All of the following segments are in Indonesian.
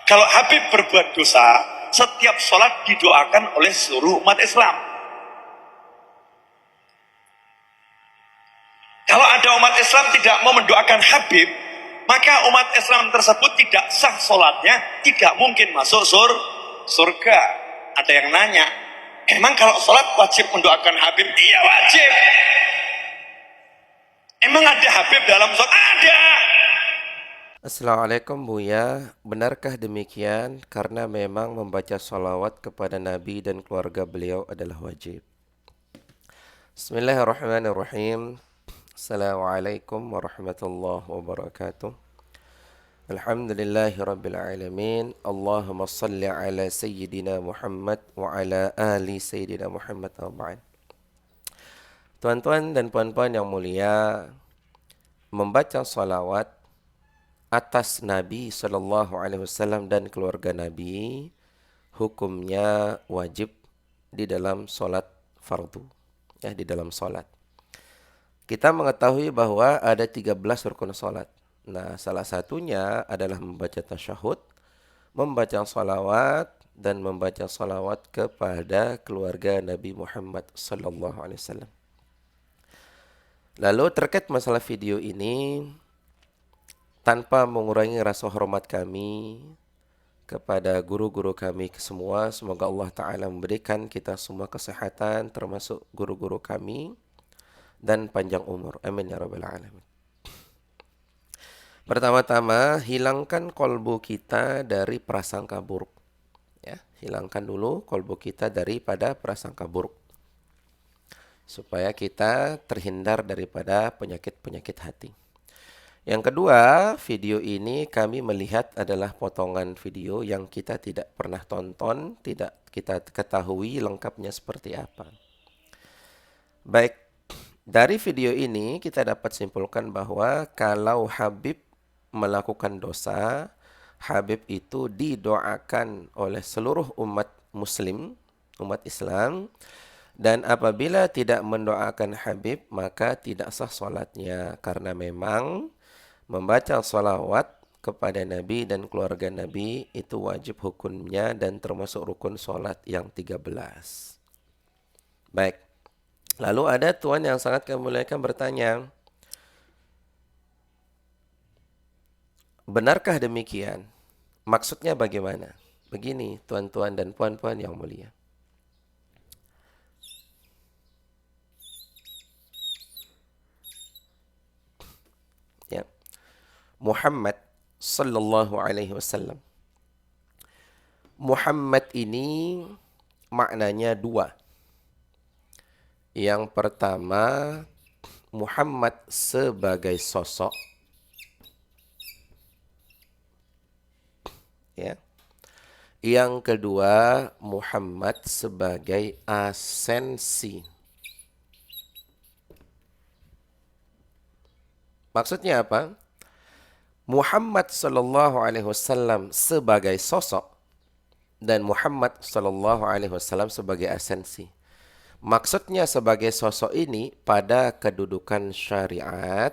Kalau Habib berbuat dosa, setiap sholat didoakan oleh seluruh umat Islam. Kalau ada umat Islam tidak mau mendoakan Habib, maka umat Islam tersebut tidak sah sholatnya, tidak mungkin masuk surga. Ada yang nanya, emang kalau sholat wajib mendoakan Habib? Iya wajib. Emang ada Habib dalam sholat? Ada. Assalamualaikum Buya, benarkah demikian karena memang membaca salawat kepada Nabi dan keluarga beliau adalah wajib? Bismillahirrahmanirrahim. Assalamualaikum warahmatullahi wabarakatuh. Alhamdulillahi rabbil alamin. Allahumma salli ala Sayyidina Muhammad wa ala ali Sayyidina Muhammad wa ba'd. Tuan-tuan dan puan-puan yang mulia, membaca salawat atas Nabi Sallallahu Alaihi Wasallam dan keluarga Nabi hukumnya wajib di dalam solat fardu, ya, di dalam solat. Kita mengetahui bahwa ada 13 rukun solat. Nah, salah satunya adalah membaca tasyahud, membaca salawat, dan membaca salawat kepada keluarga Nabi Muhammad Sallallahu Alaihi Wasallam. Lalu terkait masalah video ini, tanpa mengurangi rasa hormat kami kepada guru-guru kami semua, semoga Allah Ta'ala memberikan kita semua kesehatan, termasuk guru-guru kami, dan panjang umur. Amin ya Rabbal Alamin. Pertama-tama, hilangkan kolbu kita dari prasangka buruk. Ya, hilangkan dulu kolbu kita daripada prasangka buruk, supaya kita terhindar daripada penyakit-penyakit hati. Yang kedua, video ini kami melihat adalah potongan video yang kita tidak pernah tonton, tidak kita ketahui lengkapnya seperti apa. Baik, dari video ini kita dapat simpulkan bahwa kalau Habib melakukan dosa, Habib itu didoakan oleh seluruh umat muslim, umat Islam, dan apabila tidak mendoakan Habib, maka tidak sah solatnya, karena memang membaca salawat kepada Nabi dan keluarga Nabi itu wajib hukumnya dan termasuk rukun solat yang 13. Baik. Lalu ada tuan yang sangat kami muliakan bertanya, benarkah demikian? Maksudnya bagaimana? Begini tuan-tuan dan puan-puan yang mulia. Ya. Muhammad sallallahu alaihi wasallam. Muhammad ini maknanya dua. Yang pertama, Muhammad sebagai sosok, ya. Yang kedua, Muhammad sebagai asensi. Maksudnya apa? Muhammad sallallahu alaihi wasallam sebagai sosok dan Muhammad sallallahu alaihi wasallam sebagai esensi. Maksudnya sebagai sosok ini pada kedudukan syariat,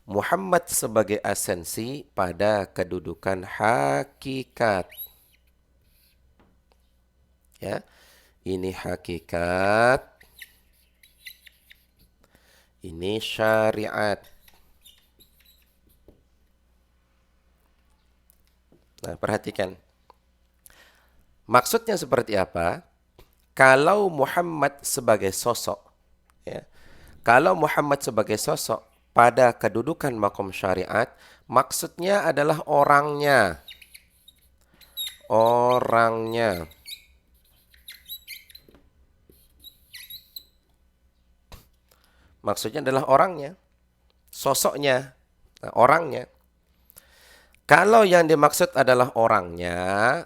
Muhammad sebagai esensi pada kedudukan hakikat. Ya. Ini hakikat, ini syariat. Nah, perhatikan. Maksudnya seperti apa? Kalau Muhammad sebagai sosok, ya, kalau Muhammad sebagai sosok pada kedudukan makom syariat, maksudnya adalah orangnya. Orangnya. Maksudnya adalah orangnya. Sosoknya. Nah, orangnya. Kalau yang dimaksud adalah orangnya,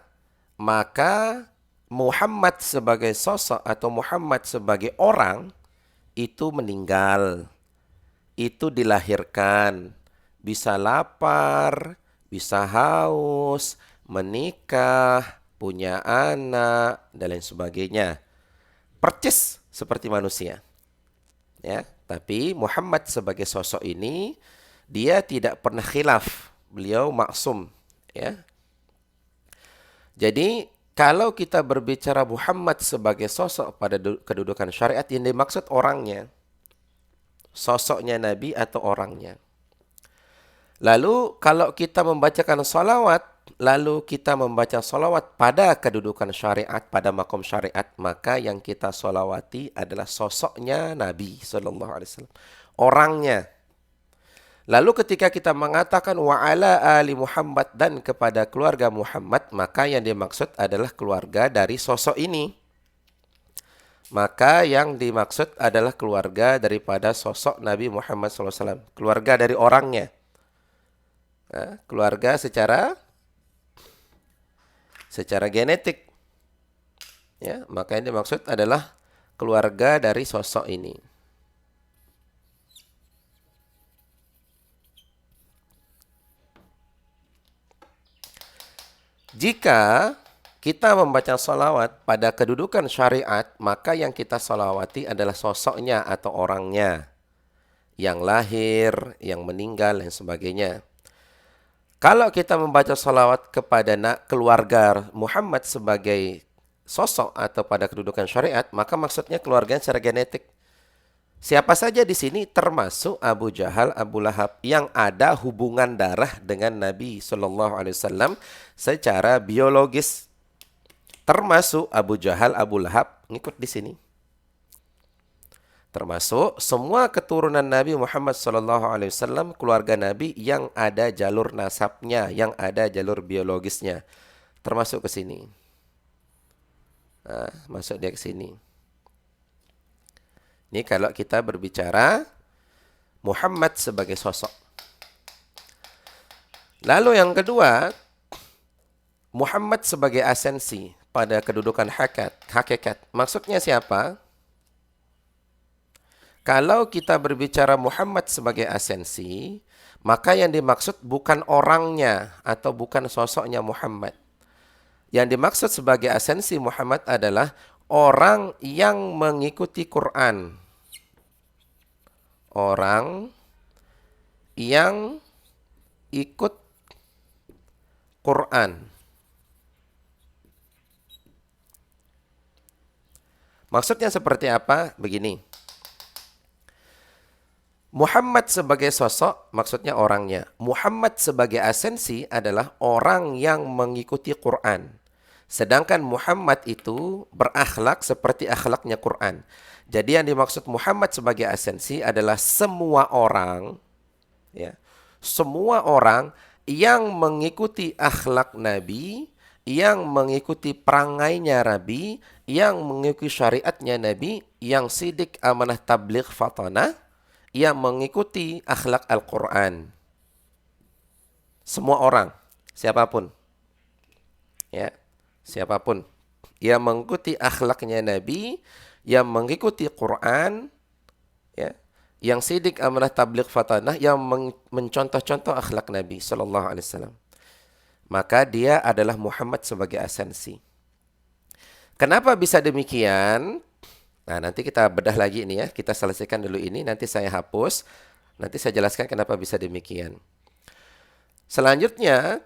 maka Muhammad sebagai sosok atau Muhammad sebagai orang itu meninggal. Itu dilahirkan. Bisa lapar, bisa haus, menikah, punya anak, dan lain sebagainya. Percis seperti manusia. Ya, tapi Muhammad sebagai sosok ini, dia tidak pernah khilaf. Beliau maksum, Ya. Jadi kalau kita berbicara Muhammad sebagai sosok pada kedudukan syariat, yang dimaksud orangnya, sosoknya Nabi atau orangnya. Lalu kalau kita membacakan salawat, lalu kita membaca salawat pada kedudukan syariat, pada makom syariat, maka yang kita salawati adalah sosoknya Nabi Sallallahu Alaihi Wasallam, orangnya. Lalu ketika kita mengatakan wa ala ali Muhammad dan kepada keluarga Muhammad, maka yang dimaksud adalah keluarga dari sosok ini. Maka yang dimaksud adalah keluarga daripada sosok Nabi Muhammad SAW. Keluarga dari orangnya. Nah, keluarga secara genetik. Ya, maka yang dimaksud adalah keluarga dari sosok ini. Jika kita membaca salawat pada kedudukan syariat, maka yang kita salawati adalah sosoknya atau orangnya. Yang lahir, yang meninggal, dan sebagainya. Kalau kita membaca salawat kepada keluarga Muhammad sebagai sosok atau pada kedudukan syariat, maka maksudnya keluarga secara genetik. Siapa saja di sini termasuk Abu Jahal, Abu Lahab yang ada hubungan darah dengan Nabi Shallallahu Alaihi Wasallam secara biologis. Termasuk Abu Jahal, Abu Lahab ngikut di sini. Termasuk semua keturunan Nabi Muhammad Shallallahu Alaihi Wasallam, keluarga Nabi yang ada jalur nasabnya, yang ada jalur biologisnya, termasuk ke sini. Nah, masuk dia ke sini. Ini kalau kita berbicara Muhammad sebagai sosok. Lalu yang kedua, Muhammad sebagai asensi pada kedudukan hakikat. Maksudnya siapa? Kalau kita berbicara Muhammad sebagai asensi, maka yang dimaksud bukan orangnya atau bukan sosoknya Muhammad. Yang dimaksud sebagai asensi Muhammad adalah orang yang mengikuti Quran. Orang yang ikut Quran. Maksudnya seperti apa? Begini. Muhammad sebagai sosok, maksudnya orangnya. Muhammad sebagai asensi adalah orang yang mengikuti Quran. Sedangkan Muhammad itu berakhlak seperti akhlaknya Quran. Jadi yang dimaksud Muhammad sebagai asensi adalah semua orang, ya, semua orang yang mengikuti akhlak Nabi, yang mengikuti perangainya Nabi, yang mengikuti syariatnya Nabi, yang sidik amanah tabligh fatanah, yang mengikuti akhlak Al-Quran. Semua orang, siapapun. Ya. Siapapun yang mengikuti akhlaknya Nabi, yang mengikuti Quran, ya, yang sidik amanah tabligh fatanah, yang mencontoh-contoh akhlak Nabi Sallallahu Alaihi Wasallam, maka dia adalah Muhammad sebagai asensi. Kenapa bisa demikian? Nah, nanti kita bedah lagi ini ya. Kita selesaikan dulu ini, nanti saya hapus. Nanti saya jelaskan kenapa bisa demikian. Selanjutnya,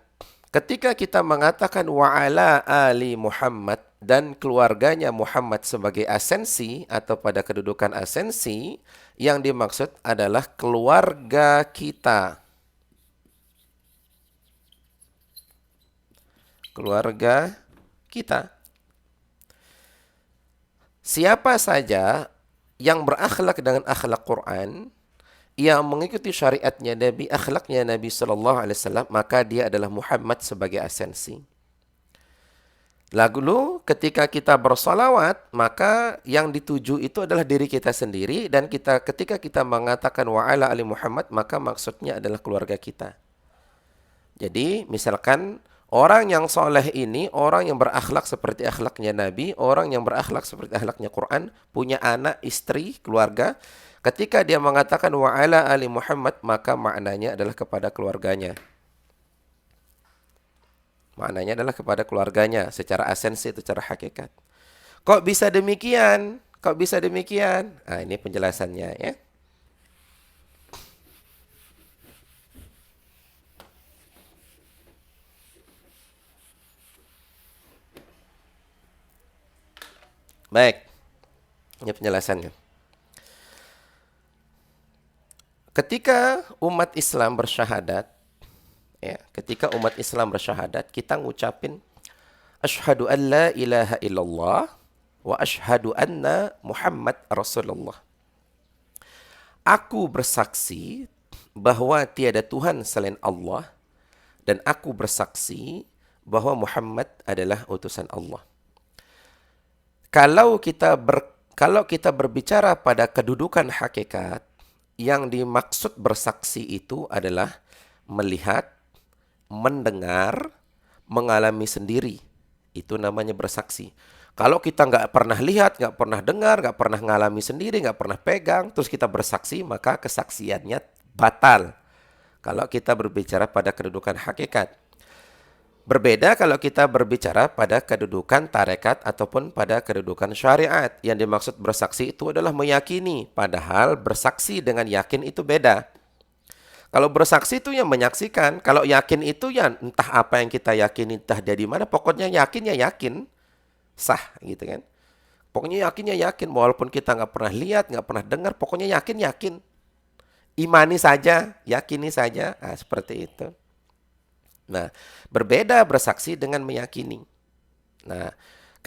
ketika kita mengatakan wa ala ali Muhammad dan keluarganya Muhammad sebagai asensi atau pada kedudukan asensi, yang dimaksud adalah keluarga kita. Keluarga kita. Siapa saja yang berakhlak dengan akhlak Quran, yang mengikuti syariatnya Nabi, akhlaknya Nabi Sallallahu Alaihi Wasallam, maka dia adalah Muhammad sebagai asensi. Lalu ketika kita bersalawat, maka yang dituju itu adalah diri kita sendiri, dan ketika kita mengatakan wa ala ali Muhammad, maka maksudnya adalah keluarga kita. Jadi misalkan orang yang soleh ini, orang yang berakhlak seperti akhlaknya Nabi, orang yang berakhlak seperti akhlaknya Quran, punya anak, istri, keluarga. Ketika dia mengatakan wa ala ali Muhammad, maka maknanya adalah kepada keluarganya. Maknanya adalah kepada keluarganya secara asensi, secara hakikat. Kok bisa demikian? Kok bisa demikian? Nah, ini penjelasannya ya. Baik, ini penjelasannya. Ketika umat Islam bersyahadat, ya, ketika umat Islam bersyahadat, kita ngucapin asyhadu an la ilaha illallah wa asyhadu anna Muhammad Rasulullah. Aku bersaksi bahwa tiada Tuhan selain Allah dan aku bersaksi bahwa Muhammad adalah utusan Allah. Kalau kita berbicara pada kedudukan hakikat, yang dimaksud bersaksi itu adalah melihat, mendengar, mengalami sendiri. Itu namanya bersaksi. Kalau kita nggak pernah lihat, nggak pernah dengar, nggak pernah ngalami sendiri, nggak pernah pegang, terus kita bersaksi, maka kesaksiannya batal. Kalau kita berbicara pada kedudukan hakikat. Berbeda kalau kita berbicara pada kedudukan tarekat ataupun pada kedudukan syariat. Yang dimaksud bersaksi itu adalah meyakini. Padahal bersaksi dengan yakin itu beda. Kalau bersaksi itu yang menyaksikan. Kalau yakin itu ya entah apa yang kita yakini, entah dari mana. Pokoknya yakin ya yakin. Sah gitu kan. Pokoknya yakin ya yakin. Walaupun kita nggak pernah lihat, nggak pernah dengar. Pokoknya yakin. Imani saja, yakini saja. Nah, seperti itu. Nah, berbeda bersaksi dengan meyakini. Nah,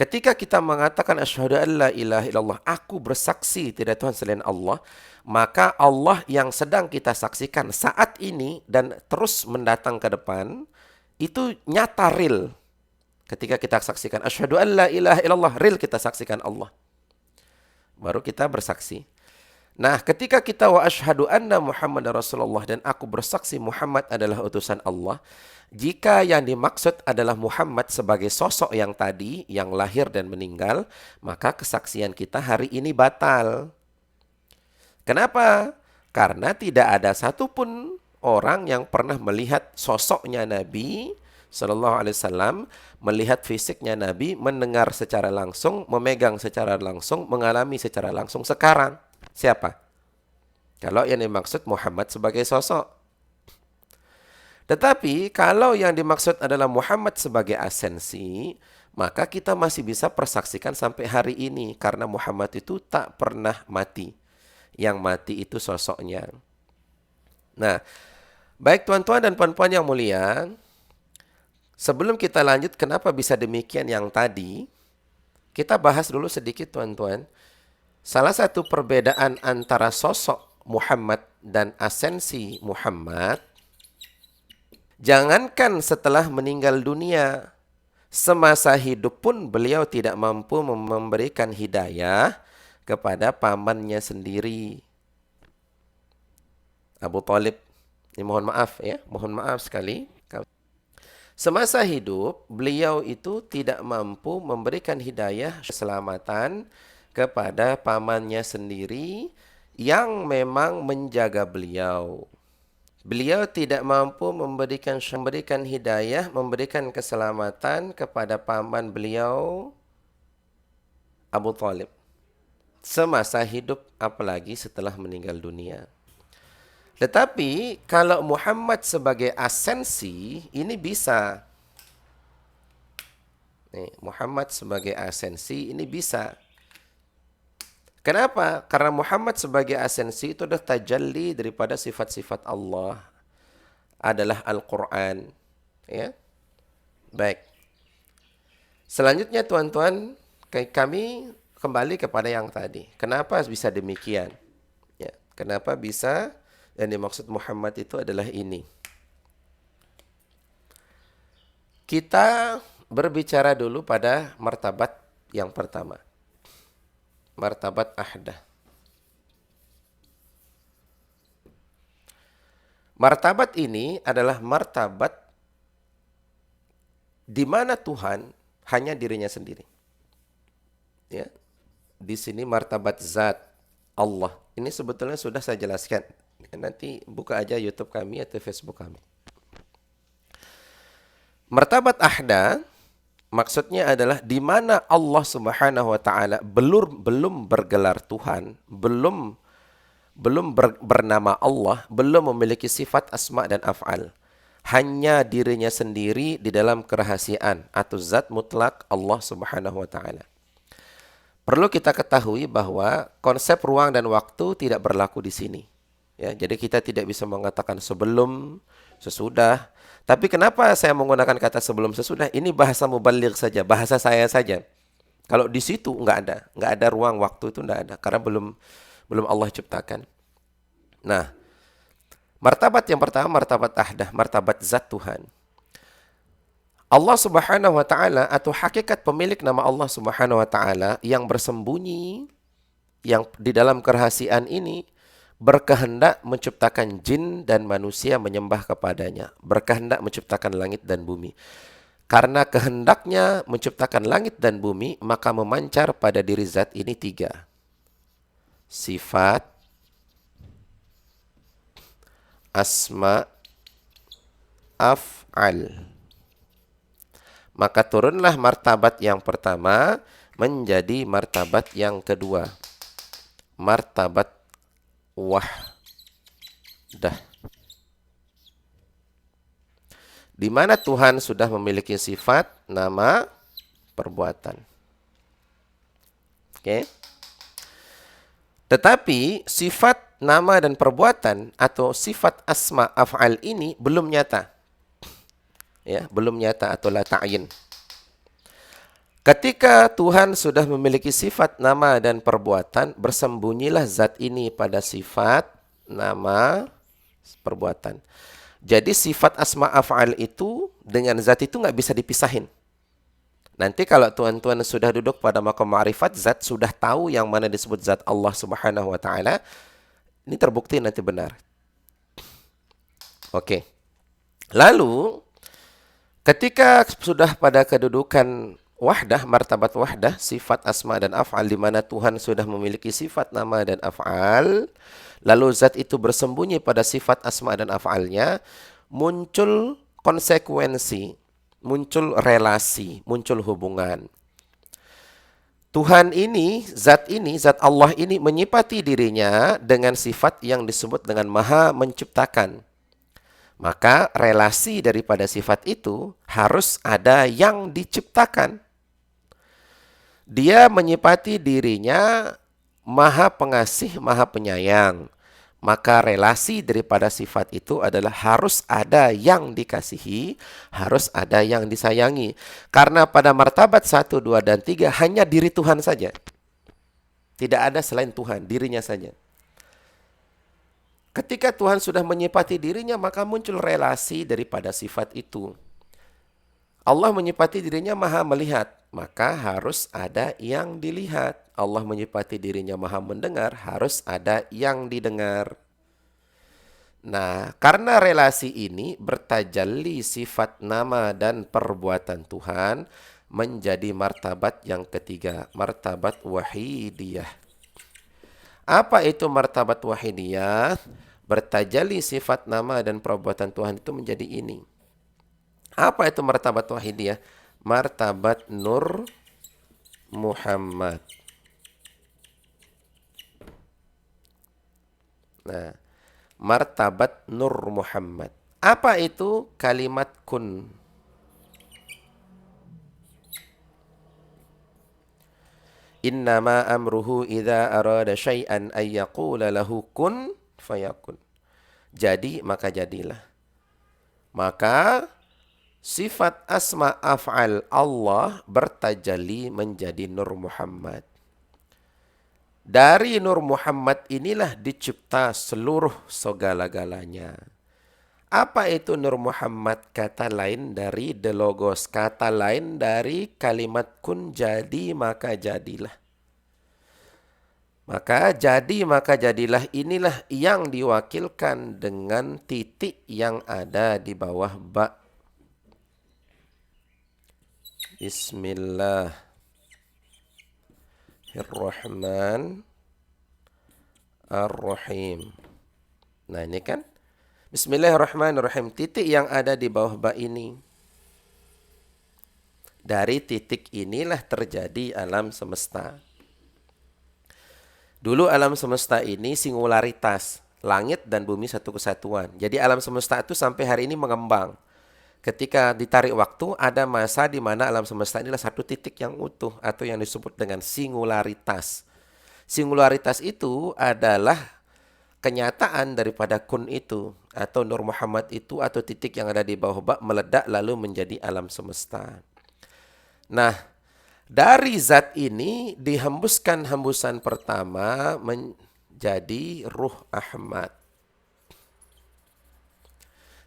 ketika kita mengatakan asyhadu an la ilaha illallah, aku bersaksi tidak Tuhan selain Allah, maka Allah yang sedang kita saksikan saat ini dan terus mendatang ke depan, itu nyata real. Ketika kita saksikan asyhadu an la ilaha illallah, real kita saksikan Allah. Baru kita bersaksi. Nah, ketika kita wa asyhadu anna Muhammad Rasulullah dan aku bersaksi Muhammad adalah utusan Allah, jika yang dimaksud adalah Muhammad sebagai sosok yang tadi, yang lahir dan meninggal, maka kesaksian kita hari ini batal. Kenapa? Karena tidak ada satupun orang yang pernah melihat sosoknya Nabi Sallallahu Alaihi Wasallam, melihat fisiknya Nabi, mendengar secara langsung, memegang secara langsung, mengalami secara langsung sekarang. Siapa? Kalau yang dimaksud Muhammad sebagai sosok. Tetapi kalau yang dimaksud adalah Muhammad sebagai asensi, maka kita masih bisa persaksikan sampai hari ini. Karena Muhammad itu tak pernah mati. Yang mati itu sosoknya. Nah, baik tuan-tuan dan puan-puan yang mulia, sebelum kita lanjut kenapa bisa demikian yang tadi, kita bahas dulu sedikit tuan-tuan. Salah satu perbedaan antara sosok Muhammad dan asensi Muhammad, jangankan setelah meninggal dunia, semasa hidup pun beliau tidak mampu memberikan hidayah kepada pamannya sendiri, Abu Thalib. Ini mohon maaf ya, mohon maaf sekali. Semasa hidup, beliau itu tidak mampu memberikan hidayah keselamatan kepada pamannya sendiri yang memang menjaga beliau. Beliau tidak mampu memberikan hidayah, memberikan keselamatan kepada paman beliau, Abu Thalib. Semasa hidup, apalagi setelah meninggal dunia. Tetapi kalau Muhammad sebagai asensi, ini bisa. Muhammad sebagai asensi, ini bisa. Kenapa? Karena Muhammad sebagai asensi itu adalah tajalli daripada sifat-sifat Allah. Adalah Al-Quran. Ya? Baik. Selanjutnya tuan-tuan, kami kembali kepada yang tadi. Kenapa bisa demikian? Ya. Kenapa bisa yang dimaksud Muhammad itu adalah ini? Kita berbicara dulu pada martabat yang pertama. Martabat ahdah. Martabat ini adalah martabat di mana Tuhan hanya dirinya sendiri. Ya. Di sini martabat zat Allah. Ini sebetulnya sudah saya jelaskan. Nanti buka aja YouTube kami atau Facebook kami. Martabat ahdah maksudnya adalah di mana Allah Subhanahu wa taala belum bergelar Tuhan, belum bernama Allah, belum memiliki sifat asma dan af'al. Hanya dirinya sendiri di dalam kerahasiaan atau zat mutlak Allah Subhanahu wa taala. Perlu kita ketahui bahwa konsep ruang dan waktu tidak berlaku di sini. Ya, jadi kita tidak bisa mengatakan sebelum, sesudah. Tapi kenapa saya menggunakan kata sebelum sesudah? Ini bahasa mubaligh saja, bahasa saya saja. Kalau di situ nggak ada ruang waktu itu nggak ada, karena belum Allah ciptakan. Nah, martabat yang pertama martabat ahdah, martabat zat Tuhan. Allah Subhanahu wa taala atau hakikat pemilik nama Allah Subhanahu wa taala yang bersembunyi yang di dalam kerahasiaan ini berkehendak menciptakan jin dan manusia menyembah kepadanya, berkehendak menciptakan langit dan bumi. Karena kehendaknya menciptakan langit dan bumi, maka memancar pada diri zat ini 3. Sifat, asma, af'al. Maka turunlah martabat yang pertama menjadi martabat yang kedua. Martabat wahdah. Di mana Tuhan sudah memiliki sifat, nama, perbuatan. Oke. Tetapi sifat, nama dan perbuatan atau sifat asma af'al ini belum nyata. Ya, belum nyata atau la ta'yin. Ketika Tuhan sudah memiliki sifat, nama dan perbuatan, bersembunyilah zat ini pada sifat, nama, perbuatan. Jadi sifat asma af'al itu dengan zat itu nggak bisa dipisahin. Nanti kalau tuan-tuan sudah duduk pada maqam ma'rifat, zat sudah tahu yang mana disebut zat Allah Subhanahu wa taala, ini terbukti nanti benar. Oke. Lalu ketika sudah pada kedudukan wahdah, martabat wahdah, sifat asma dan af'al di mana Tuhan sudah memiliki sifat nama dan af'al, lalu zat itu bersembunyi pada sifat asma dan af'alnya, muncul konsekuensi, muncul relasi, muncul hubungan. Tuhan ini, zat Allah ini menyifati dirinya dengan sifat yang disebut dengan maha menciptakan. Maka relasi daripada sifat itu harus ada yang diciptakan. Dia menyifati dirinya maha pengasih, maha penyayang. Maka relasi daripada sifat itu adalah harus ada yang dikasihi, harus ada yang disayangi. Karena pada martabat 1, 2, dan 3 hanya diri Tuhan saja. Tidak ada selain Tuhan, dirinya saja. Ketika Tuhan sudah menyifati dirinya, maka muncul relasi daripada sifat itu. Allah menyifati dirinya maha melihat, maka harus ada yang dilihat. Allah menyifati dirinya maha mendengar, harus ada yang didengar. Nah, karena relasi ini bertajalli sifat nama dan perbuatan Tuhan menjadi martabat yang ketiga, martabat wahidiyah. Apa itu martabat wahidiyah? Bertajalli sifat nama dan perbuatan Tuhan itu menjadi ini. Apa itu martabat wahidiyah? Martabat Nur Muhammad. Nah, martabat Nur Muhammad. Apa itu kalimat kun? Innama amruhu idza arada syai'an ay yaqula lahu kun fayakun. Jadi maka jadilah. Maka sifat asma af'al Allah bertajalli menjadi Nur Muhammad. Dari Nur Muhammad inilah dicipta seluruh segala-galanya. Apa itu Nur Muhammad? Kata lain dari the logos, kata lain dari kalimat kun, jadi maka jadilah. Maka jadilah inilah yang diwakilkan dengan titik yang ada di bawah ba. Bismillahirrahmanirrahim. Nah ini kan Bismillahirrahmanirrahim. Titik yang ada di bawah ba ini. Dari titik inilah terjadi alam semesta. Dulu alam semesta ini singularitas, langit dan bumi satu kesatuan. Jadi alam semesta itu sampai hari ini mengembang. Ketika ditarik waktu, ada masa di mana alam semesta inilah satu titik yang utuh atau yang disebut dengan singularitas. Singularitas itu adalah kenyataan daripada kun itu atau Nur Muhammad itu atau titik yang ada di bawah bak meledak lalu menjadi alam semesta. Nah, dari zat ini dihembuskan hembusan pertama menjadi Ruh Ahmad.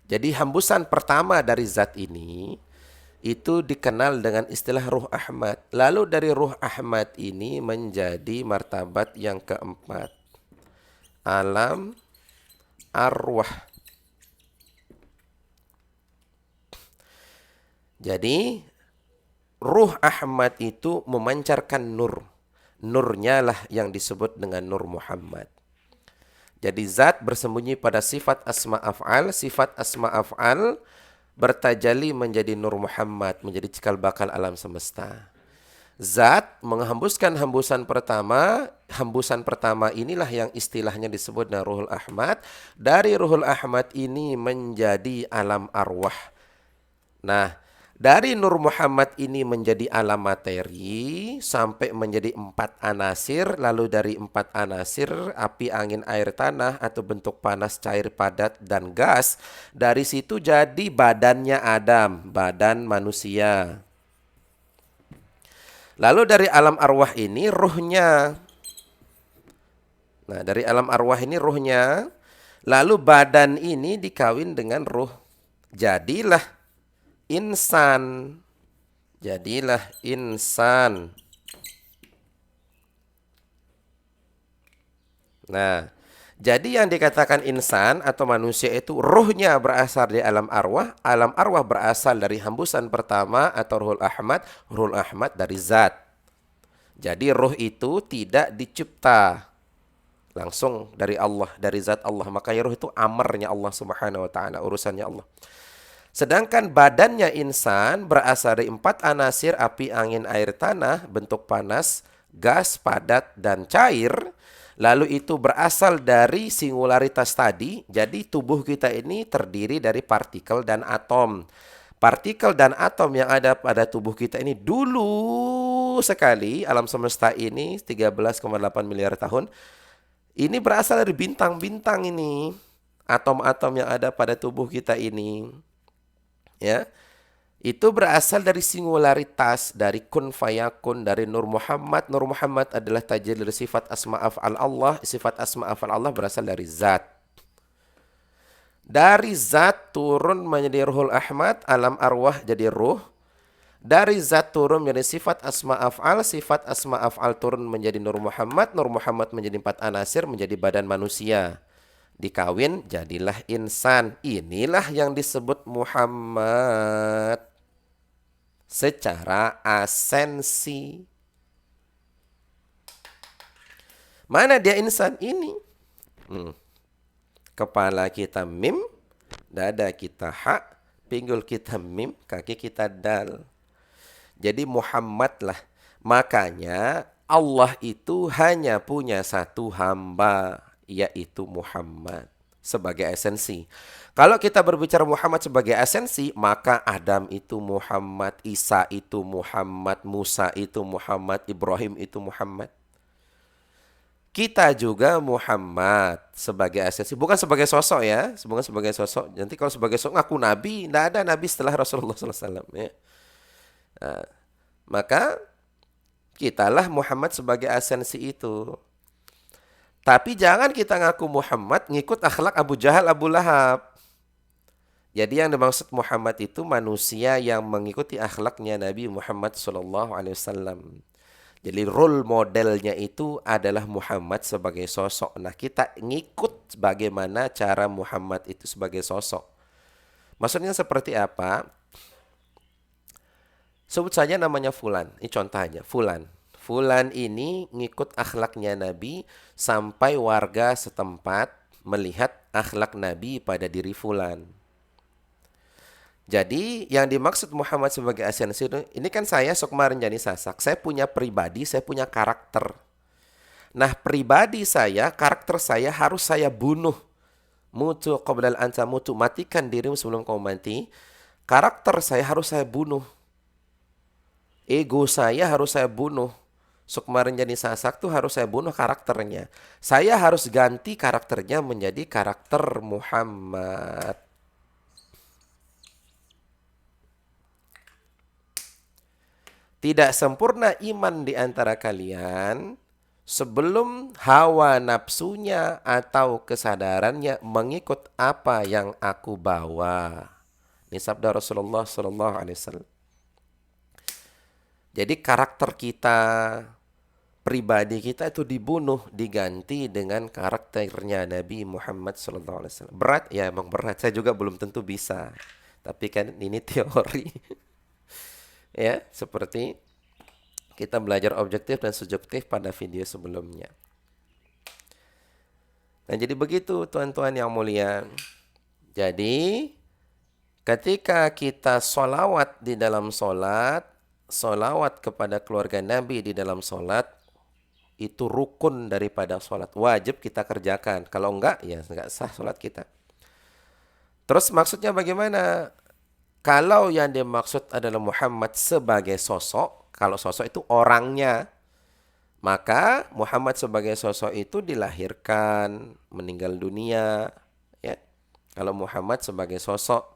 Jadi hembusan pertama dari zat ini itu dikenal dengan istilah Ruh Ahmad. Lalu dari Ruh Ahmad ini menjadi martabat yang keempat. Alam arwah. Jadi Ruh Ahmad itu memancarkan nur. Nurnya lah yang disebut dengan Nur Muhammad. Jadi zat bersembunyi pada sifat asma af'al. Sifat asma af'al bertajalli menjadi Nur Muhammad, menjadi cikal bakal alam semesta. Zat menghembuskan hembusan pertama. Hembusan pertama inilah yang istilahnya disebut dengan Ruhul Ahmad. Dari Ruhul Ahmad ini menjadi alam arwah. Nah, dari Nur Muhammad ini menjadi alam materi sampai menjadi 4 anasir. Lalu dari 4 anasir, api, angin, air, tanah atau bentuk panas, cair, padat, dan gas. Dari situ jadi badannya Adam, badan manusia. Lalu dari alam arwah ini ruhnya. Nah, dari alam arwah ini ruhnya. Lalu badan ini dikawin dengan ruh. Jadilah insan. Jadilah insan. Nah, jadi yang dikatakan insan atau manusia itu ruhnya berasal dari alam arwah berasal dari hembusan pertama atau ruhul ahmad dari zat. Jadi ruh itu tidak dicipta langsung dari Allah, dari zat Allah. Makanya ruh itu amarnya Allah Subhanahu wa taala, urusannya Allah. Sedangkan badannya insan berasal dari 4 anasir, api, angin, air, tanah, bentuk panas, gas, padat, dan cair. Lalu itu berasal dari singularitas tadi. Jadi tubuh kita ini terdiri dari partikel dan atom. Partikel dan atom yang ada pada tubuh kita ini dulu sekali, alam semesta ini 13,8 miliar tahun. Ini berasal dari bintang-bintang ini. Atom-atom yang ada pada tubuh kita ini. Ya, itu berasal dari singularitas, dari kun fayakun, dari Nur Muhammad. Nur Muhammad adalah tajalli dari sifat asma af'al Allah. Sifat asma af'al Allah berasal dari zat. Dari zat turun menjadi Ruhul Ahmad, alam arwah jadi ruh. Dari zat turun menjadi sifat asma af'al, sifat asma af'al turun menjadi Nur Muhammad menjadi 4 anasir, menjadi badan manusia. Dikawin, jadilah insan. Inilah yang disebut Muhammad secara asensi. Mana dia insan ini? Kepala kita mim, dada kita ha, pinggul kita mim, kaki kita dal. Jadi Muhammad lah. Makanya Allah itu hanya punya satu hamba, yaitu Muhammad sebagai esensi. Kalau kita berbicara Muhammad sebagai esensi, maka Adam itu Muhammad, Isa itu Muhammad, Musa itu Muhammad, Ibrahim itu Muhammad. Kita juga Muhammad sebagai esensi, bukan sebagai sosok ya, bukan sebagai sosok. Nanti kalau sebagai sosok ngaku nabi, tidak ada nabi setelah Rasulullah SAW. Ya. Nah, maka kitalah Muhammad sebagai esensi itu. Tapi jangan kita ngaku Muhammad ngikut akhlak Abu Jahal, Abu Lahab. Jadi yang dimaksud Muhammad itu manusia yang mengikuti akhlaknya Nabi Muhammad SAW. Jadi role modelnya itu adalah Muhammad sebagai sosok. Nah, kita ngikut bagaimana cara Muhammad itu sebagai sosok. Maksudnya seperti apa? Sebut saja namanya Fulan. Ini contohnya, Fulan. Fulan ini ngikut akhlaknya Nabi sampai warga setempat melihat akhlak Nabi pada diri Fulan. Jadi yang dimaksud Muhammad sebagai esensi itu, ini kan saya Sukma Renjani Sasak. Saya punya pribadi, saya punya karakter. Nah, pribadi saya, karakter saya harus saya bunuh. Mutu qablal anta mutu, matikan dirimu sebelum kau mati. Karakter saya harus saya bunuh. Ego saya harus saya bunuh. Sukmarin jadi sasak tuh harus saya bunuh karakternya. Saya harus ganti karakternya menjadi karakter Muhammad. Tidak sempurna iman di antara kalian sebelum hawa nafsunya atau kesadarannya mengikut apa yang aku bawa. Ini sabda Rasulullah Sallallahu Alaihi Wasallam. Jadi karakter kita, pribadi kita itu dibunuh, diganti dengan karakternya Nabi Muhammad Sallallahu Alaihi Wasallam. Berat ya, emang berat. Saya juga belum tentu bisa. Tapi kan ini teori. Ya, seperti kita belajar objektif dan subjektif pada video sebelumnya. Nah, jadi begitu tuan-tuan yang mulia. Jadi, ketika kita solawat di dalam solat, solawat kepada keluarga Nabi di dalam solat, itu rukun daripada solat. Wajib kita kerjakan. Kalau enggak, ya enggak sah solat kita. Terus maksudnya bagaimana? Kalau yang dimaksud adalah Muhammad sebagai sosok, kalau sosok itu orangnya, maka Muhammad sebagai sosok itu dilahirkan, meninggal dunia, ya. Kalau Muhammad sebagai sosok,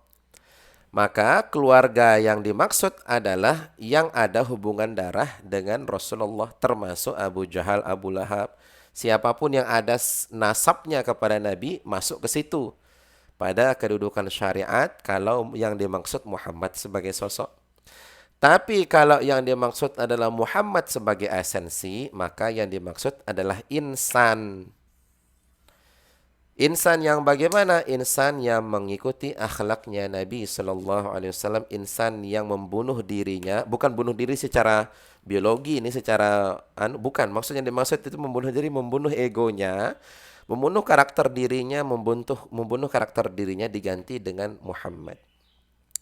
maka keluarga yang dimaksud adalah yang ada hubungan darah dengan Rasulullah, termasuk Abu Jahal, Abu Lahab. Siapapun yang ada nasabnya kepada Nabi masuk ke situ. Pada kedudukan syariat kalau yang dimaksud Muhammad sebagai sosok. Tapi kalau yang dimaksud adalah Muhammad sebagai esensi, maka yang dimaksud adalah insan. Insan yang bagaimana? Insan yang mengikuti akhlaknya Nabi Sallallahu Alaihi Wasallam. Insan yang membunuh dirinya, bukan bunuh diri secara biologi, ini secara bukan. Maksudnya dimaksud itu membunuh diri, membunuh egonya. Membunuh karakter dirinya, membunuh karakter dirinya diganti dengan Muhammad.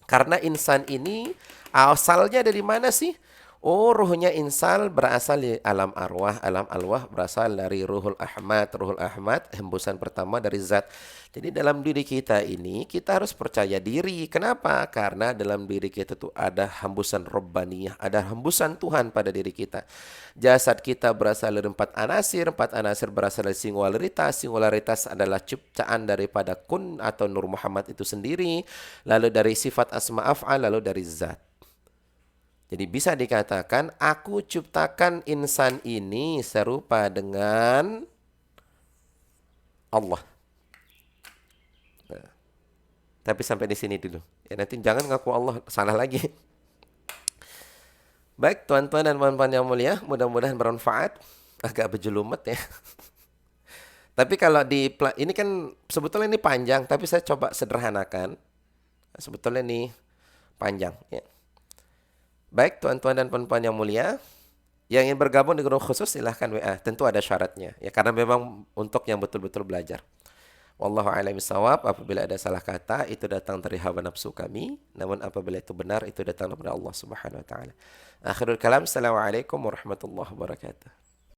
Karena insan ini asalnya dari mana sih? Oh, ruhnya insan berasal dari alam arwah. Alam arwah berasal dari ruhul ahmad. Ruhul ahmad, hembusan pertama dari zat. Jadi dalam diri kita ini, kita harus percaya diri. Kenapa? Karena dalam diri kita itu ada hembusan Rabbaniyah. Ada hembusan Tuhan pada diri kita. Jasad kita berasal dari 4 anasir. 4 anasir berasal dari singularitas. Singularitas adalah ciptaan daripada kun atau Nur Muhammad itu sendiri. Lalu dari sifat asma af'al, lalu dari zat. Jadi bisa dikatakan, aku ciptakan insan ini serupa dengan Allah. Nah, tapi sampai di sini dulu. Ya, nanti jangan ngaku Allah, salah lagi. Baik, tuan-tuan dan puan-puan yang mulia, mudah-mudahan bermanfaat. Agak berjulumet ya. Tapi kalau ini kan sebetulnya ini panjang, tapi saya coba sederhanakan. Sebetulnya ini panjang ya. Baik, tuan-tuan dan puan-puan yang mulia, yang ingin bergabung di grup khusus silahkan WA. Tentu ada syaratnya, ya karena memang untuk yang betul-betul belajar. Wallahu a'lam bishawab. Apabila ada salah kata, itu datang dari hawa nafsu kami. Namun apabila itu benar, itu datang dari Allah Subhanahu wa taala. Akhirul kalam, assalamualaikum warahmatullahi wabarakatuh.